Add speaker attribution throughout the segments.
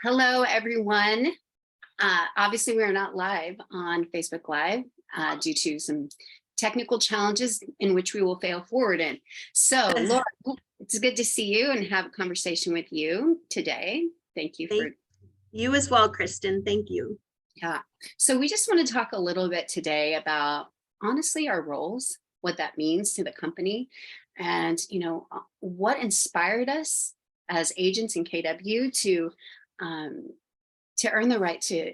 Speaker 1: Hello, everyone. Obviously, we are not live on Facebook Live due to some technical challenges in which we will fail forward in. So, Laura, it's good to see you and have a conversation with you today. Thank you for
Speaker 2: you as well, Kristen. Thank you.
Speaker 1: Yeah. So we just want to talk a little bit today about honestly our roles, what that means to the company, and what inspired us as agents in KW um, to earn the right to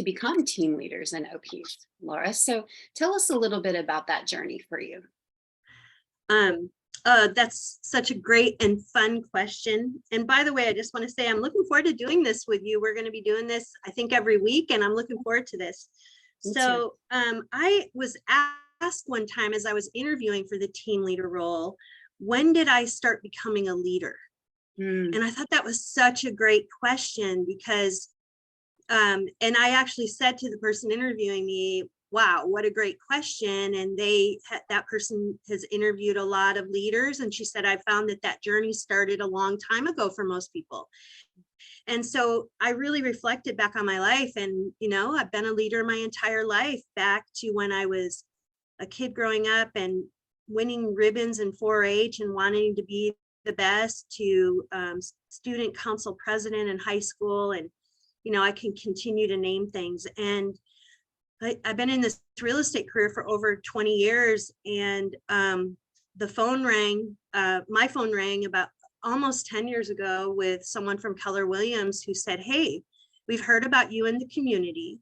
Speaker 1: become team leaders and OPs. Laura, so tell us a little bit about that journey for you.
Speaker 2: That's such a great and fun question. And by the way, I just want to say I'm looking forward to doing this with you. We're going to be doing this, I think, every week, and I'm looking forward to this. So I was asked one time as I was interviewing for the team leader role, when did I start becoming a leader? And I thought that was such a great question because, and I actually said to the person interviewing me, wow, what a great question. And that person has interviewed a lot of leaders. And she said, I found that journey started a long time ago for most people. And so I really reflected back on my life. And, I've been a leader my entire life, back to when I was a kid growing up and winning ribbons in 4-H and wanting to be the best, to student council president in high school. And, I can continue to name things. And I've been in this real estate career for over 20 years, and the phone rang, my phone rang about almost 10 years ago with someone from Keller Williams who said, hey, we've heard about you in the community.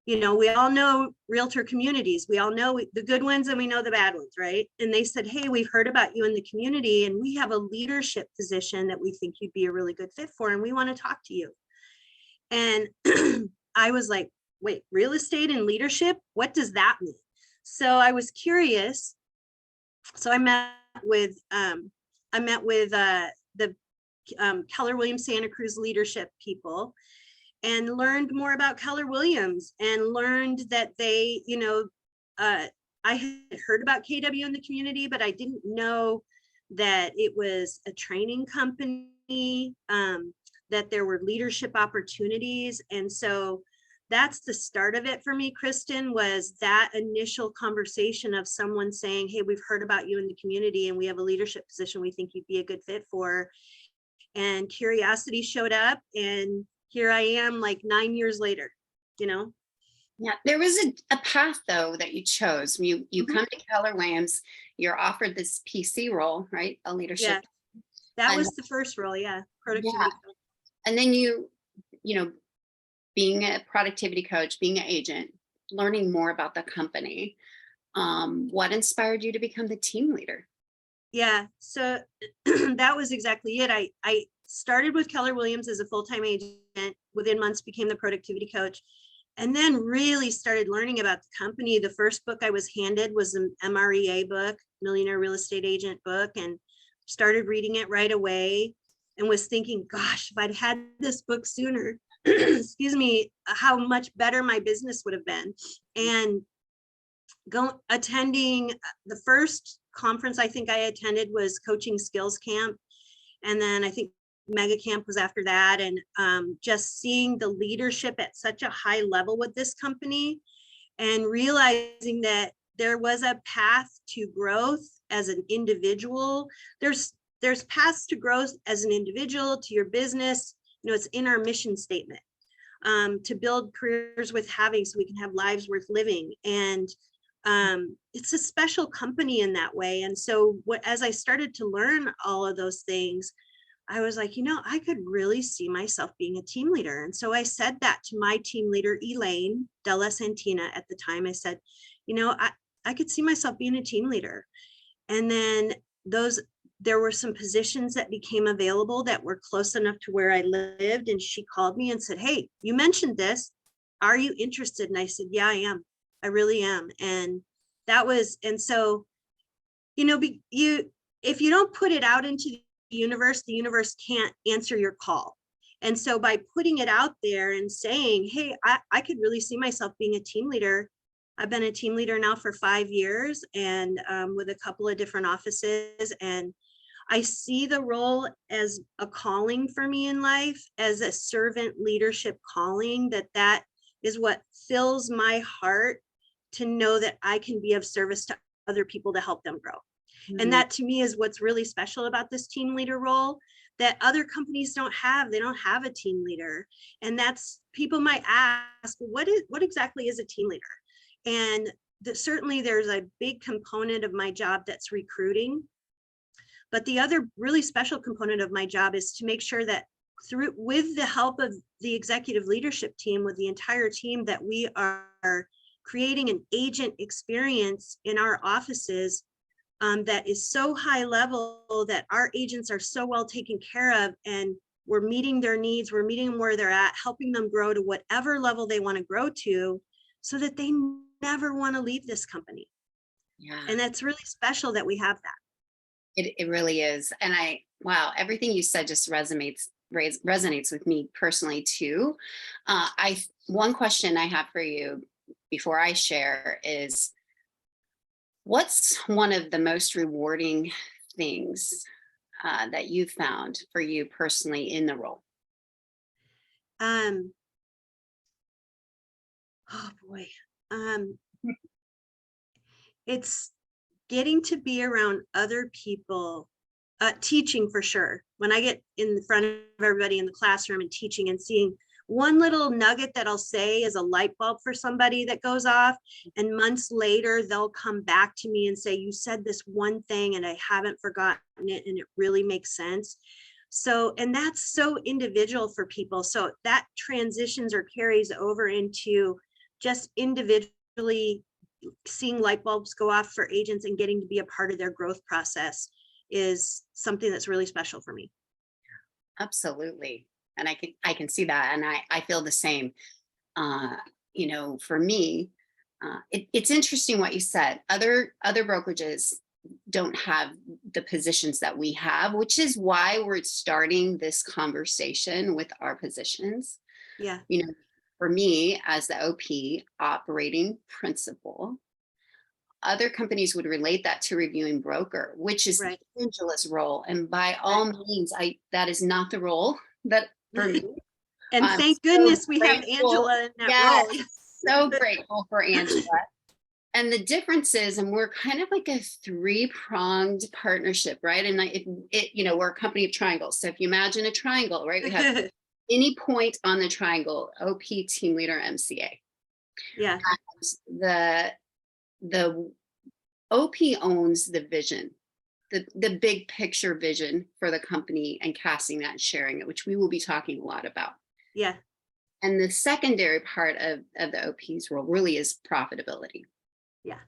Speaker 2: We all know realtor communities. We all know the good ones and we know the bad ones, right? And they said, hey, we've heard about you in the community and we have a leadership position that we think you'd be a really good fit for, and we want to talk to you. And I was like, wait, real estate and leadership? What does that mean? So I was curious. So I met with the Keller Williams Santa Cruz leadership people and learned more about Keller Williams, and learned that they, I had heard about KW in the community, but I didn't know that it was a training company, that there were leadership opportunities. And so that's the start of it for me, Kristen, was that initial conversation of someone saying, hey, we've heard about you in the community and we have a leadership position we think you'd be a good fit for. And curiosity showed up, and here I am like 9 years later, Yeah,
Speaker 1: there was a path though that you chose. You come to Keller Williams, you're offered this PC role, right? A leadership.
Speaker 2: Yeah, that was the first role. Yeah. Productivity.
Speaker 1: Yeah. And then you being a productivity coach, being an agent, learning more about the company. What inspired you to become the team leader?
Speaker 2: Yeah, so that was exactly it. I started with Keller Williams as a full-time agent, within months became the productivity coach, and then really started learning about the company. The first book I was handed was an MREA book, Millionaire Real Estate Agent book, and started reading it right away and was thinking, gosh, if I'd had this book sooner, excuse me, how much better my business would have been. And attending the first conference I think I attended was Coaching Skills Camp. And then I think Mega Camp was after that. And just seeing the leadership at such a high level with this company, and realizing that there was a path to growth as an individual. There's paths to growth as an individual, to your business. It's in our mission statement, to build careers worth having so we can have lives worth living. And it's a special company in that way. And so as I started to learn all of those things, I was like, I could really see myself being a team leader. And so I said that to my team leader, Elaine Della Santina, at the time. I said, I could see myself being a team leader. And then there were some positions that became available that were close enough to where I lived. And she called me and said, hey, you mentioned this. Are you interested? And I said, yeah, I am. I really am. And so, if you don't put it out into the universe can't answer your call. And so by putting it out there and saying, hey, I could really see myself being a team leader. I've been a team leader now for 5 years, and with a couple of different offices. And I see the role as a calling for me in life, as a servant leadership calling, that is what fills my heart, to know that I can be of service to other people to help them grow. And that to me is what's really special about this team leader role, that other companies don't have. They don't have a team leader. And that's, people might ask, what exactly is a team leader? And certainly there's a big component of my job that's recruiting. But the other really special component of my job is to make sure that with the help of the executive leadership team, with the entire team, that we are creating an agent experience in our offices that is so high level, that our agents are so well taken care of, and we're meeting their needs, we're meeting them where they're at, helping them grow to whatever level they want to grow to, so that they never want to leave this company.
Speaker 1: Yeah.
Speaker 2: And that's really special that we have that.
Speaker 1: It really is. And wow, everything you said just resonates with me personally too. One question I have for you before I share is, what's one of the most rewarding things that you found for you personally in the role?
Speaker 2: Oh boy. It's getting to be around other people, teaching for sure. When I get in front of everybody in the classroom and teaching, and seeing one little nugget that I'll say is a light bulb for somebody that goes off, and months later they'll come back to me and say, you said this one thing and I haven't forgotten it, and it really makes sense. So, and that's so individual for people. So that transitions or carries over into just individually seeing light bulbs go off for agents and getting to be a part of their growth process is something that's really special for me.
Speaker 1: Absolutely. And I can see that. And I feel the same. For me, it's interesting what you said. Other brokerages don't have the positions that we have, which is why we're starting this conversation with our positions.
Speaker 2: Yeah.
Speaker 1: For me, as the OP operating principal, other companies would relate that to reviewing broker, which is
Speaker 2: right.
Speaker 1: Angela's role. And by all means, that is not the role that for me.
Speaker 2: And thank goodness we have Angela in that role.
Speaker 1: So grateful for Angela. And the difference is, and we're kind of like a three-pronged partnership, right? And we're a company of triangles. So if you imagine a triangle, right? We have any point on the triangle, OP, team leader, MCA.
Speaker 2: Yeah.
Speaker 1: And the OP owns the vision, the big picture vision for the company, and casting that and sharing it, which we will be talking a lot about.
Speaker 2: Yeah.
Speaker 1: And the secondary part of the OP's role really is profitability.
Speaker 2: Yeah.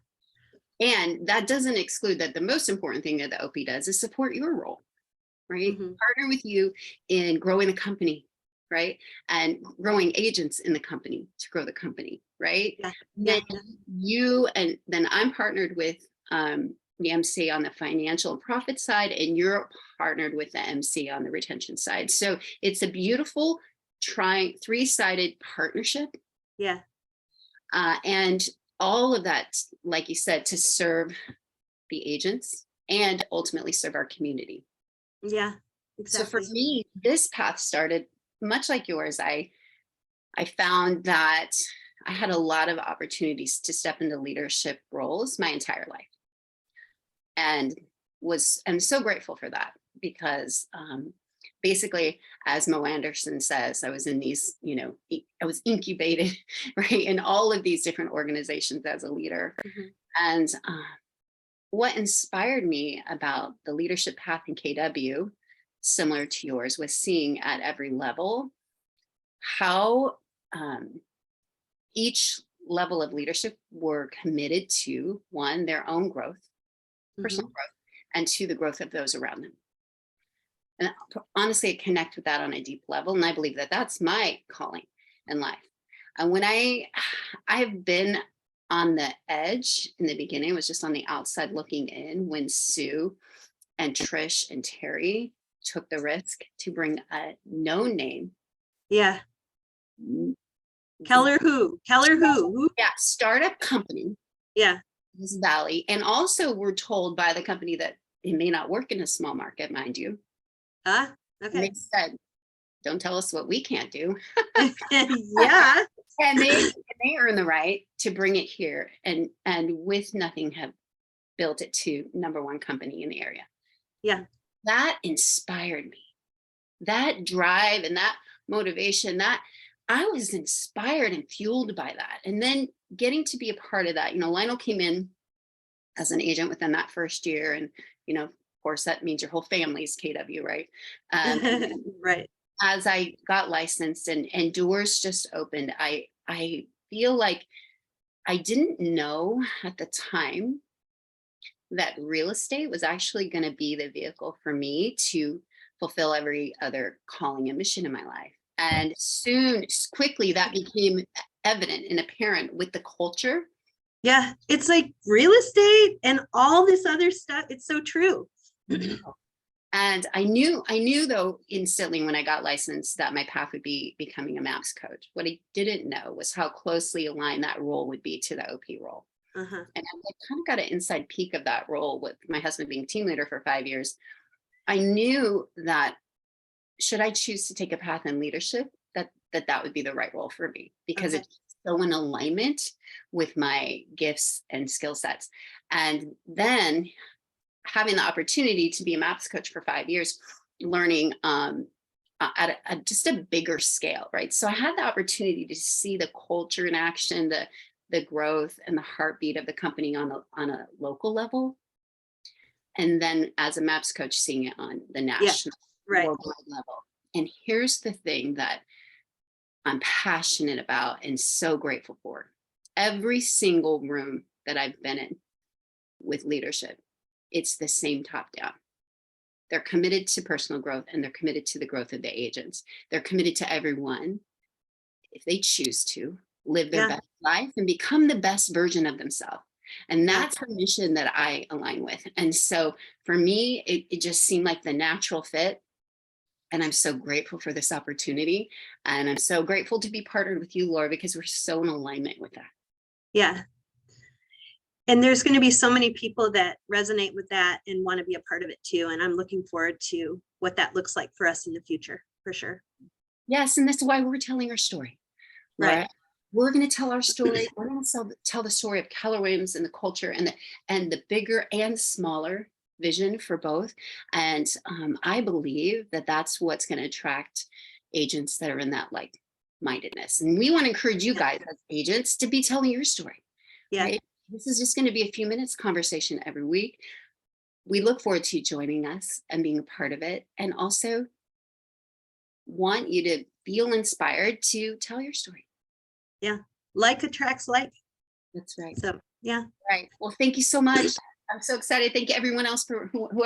Speaker 1: And that doesn't exclude that the most important thing that the OP does is support your role, right?
Speaker 2: Mm-hmm.
Speaker 1: Partner with you in growing the company, right? And growing agents in the company to grow the company, right?
Speaker 2: Yeah.
Speaker 1: Then I'm partnered with the MC on the financial and profit side, and you're partnered with the MC on the retention side. So it's a beautiful three-sided partnership.
Speaker 2: Yeah.
Speaker 1: And all of that, like you said, to serve the agents and ultimately serve our community.
Speaker 2: Yeah, exactly.
Speaker 1: So for me, this path started much like yours. I found that I had a lot of opportunities to step into leadership roles my entire life. And I'm so grateful for that, because basically, as Mo Anderson says, I was in these, I was incubated, right, in all of these different organizations as a leader. Mm-hmm. And what inspired me about the leadership path in KW, similar to yours, was seeing at every level how each level of leadership were committed to, one, their own growth, personal growth, and two, the growth of those around them. And honestly, I connect with that on a deep level. And I believe that that's my calling in life. And when I've been on the edge in the beginning, it was just on the outside looking in when Sue and Trish and Terry took the risk to bring a known name.
Speaker 2: Yeah. Keller who?
Speaker 1: Yeah, startup company.
Speaker 2: Yeah.
Speaker 1: This valley. And also we're told by the company that it may not work in a small market, mind you.
Speaker 2: Ah,
Speaker 1: And
Speaker 2: okay.
Speaker 1: they said, don't tell us what we can't do.
Speaker 2: Yeah,
Speaker 1: And they earn the right to bring it here, and with nothing have built it to #1 company in the area.
Speaker 2: yeah,
Speaker 1: That inspired me. That drive and that motivation, that I was inspired and fueled by that. And then getting to be a part of that, Lionel came in as an agent within that first year. And, of course, that means your whole family's KW, right?
Speaker 2: right.
Speaker 1: As I got licensed and doors just opened, I feel like I didn't know at the time that real estate was actually going to be the vehicle for me to fulfill every other calling and mission in my life. And quickly, that became evident and apparent with the culture.
Speaker 2: Yeah, it's like real estate and all this other stuff. It's so true.
Speaker 1: And I knew though instantly when I got licensed that my path would be becoming a MAPS coach. What I didn't know was how closely aligned that role would be to the OP role.
Speaker 2: Uh-huh.
Speaker 1: And I kind of got an inside peek of that role with my husband being team leader for 5 years. I knew that should I choose to take a path in leadership, that would be the right role for me, because
Speaker 2: Okay.
Speaker 1: it's so in alignment with my gifts and skill sets. And then having the opportunity to be a MAPS coach for 5 years, learning at just a bigger scale, right? So I had the opportunity to see the culture in action, the growth and the heartbeat of the company on a local level. And then as a MAPS coach, seeing it on the national
Speaker 2: Right.
Speaker 1: worldwide level. And here's the thing that I'm passionate about and so grateful for. Every single room that I've been in with leadership, it's the same top down. They're committed to personal growth, and they're committed to the growth of the agents. They're committed to everyone, if they choose to, live their
Speaker 2: Yeah.
Speaker 1: best life and become the best version of themselves. And that's the mission that I align with. And so for me, it just seemed like the natural fit. And I'm so grateful for this opportunity. And I'm so grateful to be partnered with you, Laura, because we're so in alignment with that.
Speaker 2: Yeah. And there's going to be so many people that resonate with that and want to be a part of it too. And I'm looking forward to what that looks like for us in the future, for sure.
Speaker 1: Yes. And that's why we're telling our story.
Speaker 2: Right.
Speaker 1: Laura. We're going to tell our story. We're going to tell the story of Keller Williams and the culture and the bigger and smaller vision for both. And I believe that that's what's going to attract agents that are in that like-mindedness. And we want to encourage you guys as agents to be telling your story.
Speaker 2: Yeah.
Speaker 1: Right? This is just going to be a few minutes conversation every week. We look forward to you joining us and being a part of it. And also want you to feel inspired to tell your story.
Speaker 2: Yeah. Like attracts like.
Speaker 1: That's right.
Speaker 2: So, yeah.
Speaker 1: Right. Well, thank you so much. I'm so excited. Thank you everyone else for whoever